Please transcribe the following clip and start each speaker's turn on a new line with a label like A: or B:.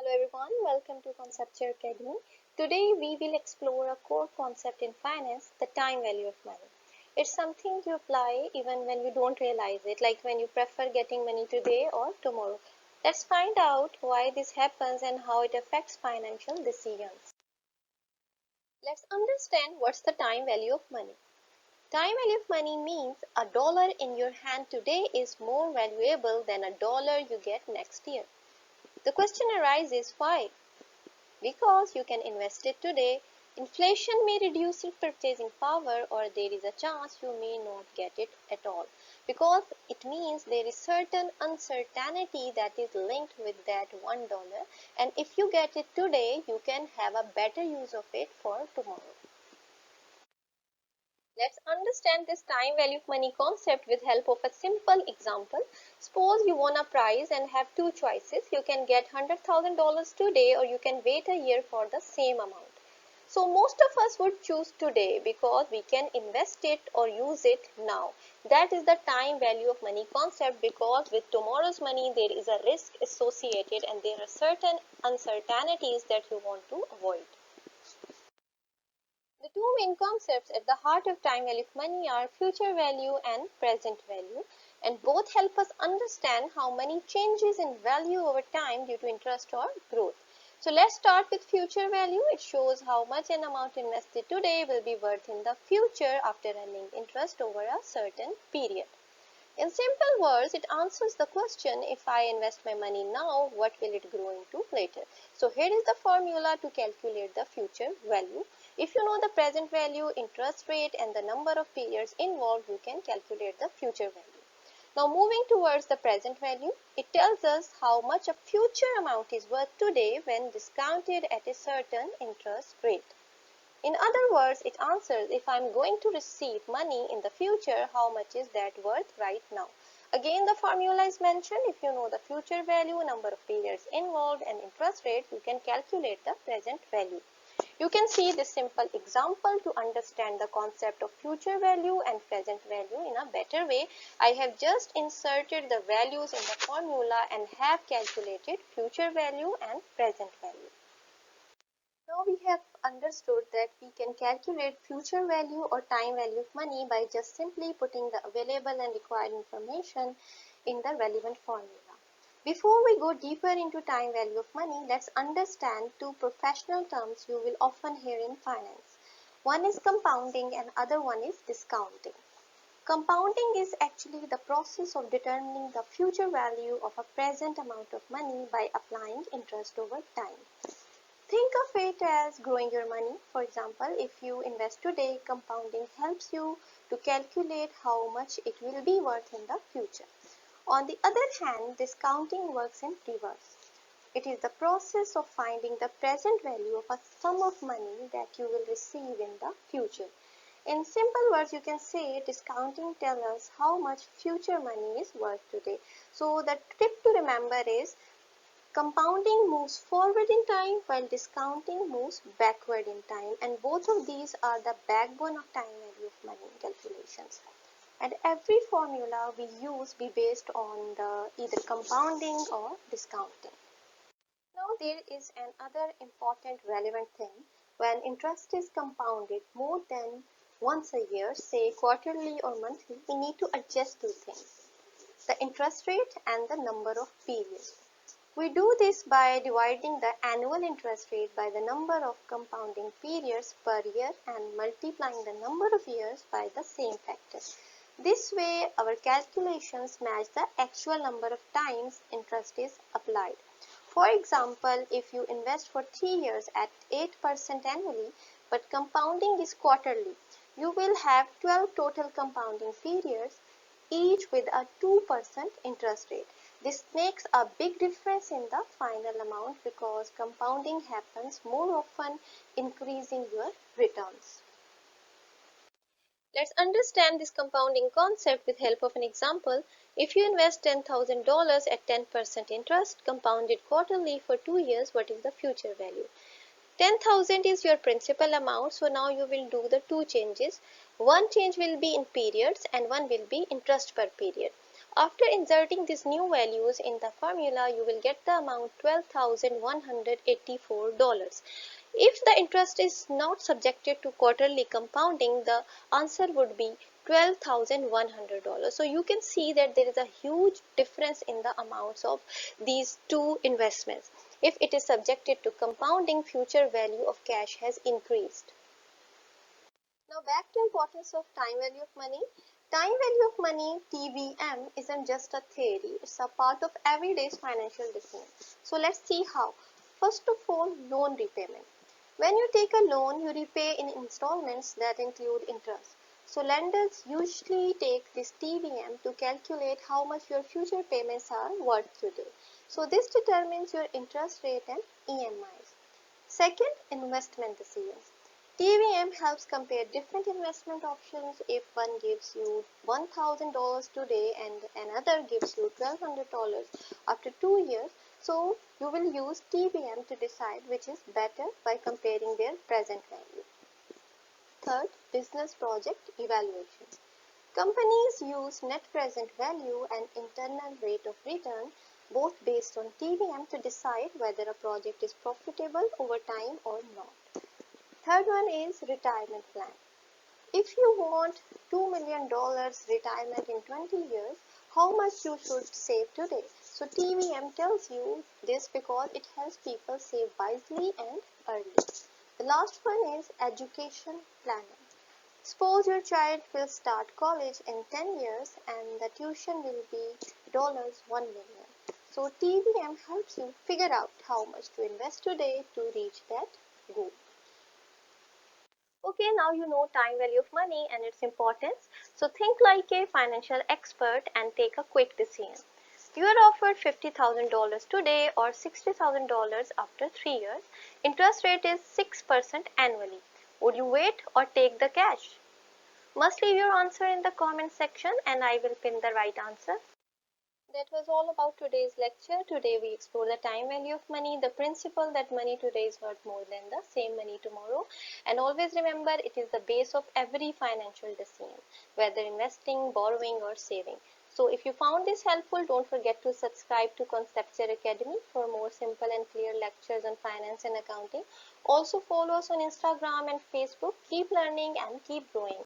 A: Hello everyone, welcome to Concepture Academy. Today we will explore a core concept in finance, the time value of money. It's something you apply even when you don't realize it, like when you prefer getting money today or tomorrow. Let's find out why this happens and how it affects financial decisions. Let's understand what's the time value of money. Time value of money means a dollar in your hand today is more valuable than a dollar you get next year. The question arises why? Because you can invest it today, inflation may reduce your purchasing power or there is a chance you may not get it at all. Because it means there is certain uncertainty that is linked with that $1 and if you get it today, you can have a better use of it for tomorrow. Let's understand this time value of money concept with help of a simple example. Suppose you won a prize and have two choices. You can get $100,000 today or you can wait a year for the same amount. So most of us would choose today because we can invest it or use it now. That is the time value of money concept because with tomorrow's money there is a risk associated and there are certain uncertainties that you want to avoid. The two main concepts at the heart of time value of money are future value and present value, and both help us understand how money changes in value over time due to interest or growth. So let's start with future value. It shows how much an amount invested today will be worth in the future after earning interest over a certain period. In simple words, it answers the question, if I invest my money now, what will it grow into later? So here is the formula to calculate the future value. If you know the present value, interest rate and the number of periods involved, you can calculate the future value. Now moving towards the present value, it tells us how much a future amount is worth today when discounted at a certain interest rate. In other words, it answers if I am going to receive money in the future, how much is that worth right now? Again, the formula is mentioned. If you know the future value, number of periods involved and interest rate, you can calculate the present value. You can see this simple example to understand the concept of future value and present value in a better way. I have just inserted the values in the formula and have calculated future value and present value. Now we have understood that we can calculate future value or time value of money by just simply putting the available and required information in the relevant formula. Before we go deeper into time value of money, let's understand two professional terms you will often hear in finance. One is compounding and other one is discounting. Compounding is actually the process of determining the future value of a present amount of money by applying interest over time. Think of it as growing your money. For example, if you invest today, compounding helps you to calculate how much it will be worth in the future. On the other hand, discounting works in reverse. It is the process of finding the present value of a sum of money that you will receive in the future. In simple words, you can say discounting tells us how much future money is worth today. So the tip to remember is compounding moves forward in time while discounting moves backward in time, and both of these are the backbone of time value of money calculations. And every formula we use be based on the either compounding or discounting. Now there is another important relevant thing. When interest is compounded more than once a year, say quarterly or monthly, we need to adjust two things: the interest rate and the number of periods. We do this by dividing the annual interest rate by the number of compounding periods per year and multiplying the number of years by the same factor. This way, our calculations match the actual number of times interest is applied. For example, if you invest for 3 years at 8% annually, but compounding is quarterly, you will have 12 total compounding periods, each with a 2% interest rate. This makes a big difference in the final amount because compounding happens more often, increasing your returns. Let's understand this compounding concept with help of an example. If you invest $10,000 at 10% interest, compounded quarterly for 2 years, what is the future value? 10,000 is your principal amount, so now you will do the two changes. One change will be in periods and one will be interest per period. After inserting these new values in the formula, you will get the amount $12,184. If the interest is not subjected to quarterly compounding, the answer would be $12,100. So you can see that there is a huge difference in the amounts of these two investments. If it is subjected to compounding, future value of cash has increased. Now back to importance of time value of money. Time value of money, TVM, isn't just a theory, it's a part of everyday's financial decision. So let's see how. First of all, loan repayment. When you take a loan, you repay in installments that include interest. So lenders usually take this TVM to calculate how much your future payments are worth today. So this determines your interest rate and EMIs. Second, investment decisions. TVM helps compare different investment options. If one gives you $1,000 today and another gives you $1,200 after 2 years, so you will use TVM to decide which is better by comparing their present value. Third, business project evaluation. Companies use net present value and internal rate of return, both based on TVM, to decide whether a project is profitable over time or not. Third one is retirement plan. If you want $2 million retirement in 20 years, how much you should save today? So TVM tells you this because it helps people save wisely and early. The last one is education planning. Suppose your child will start college in 10 years and the tuition will be $1 million. So TVM helps you figure out how much to invest today to reach that goal. Okay, now you know time value of money and its importance. So think like a financial expert and take a quick decision. You are offered $50,000 today or $60,000 after 3 years. Interest rate is 6% annually. Would you wait or take the cash? Must leave your answer in the comment section and I will pin the right answer. That was all about today's lecture. Today we explore the time value of money, the principle that money today is worth more than the same money tomorrow. And always remember, it is the base of every financial decision, whether investing, borrowing or saving. So if you found this helpful, don't forget to subscribe to Concepture Academy for more simple and clear lectures on finance and accounting. Also follow us on Instagram and Facebook. Keep learning and keep growing.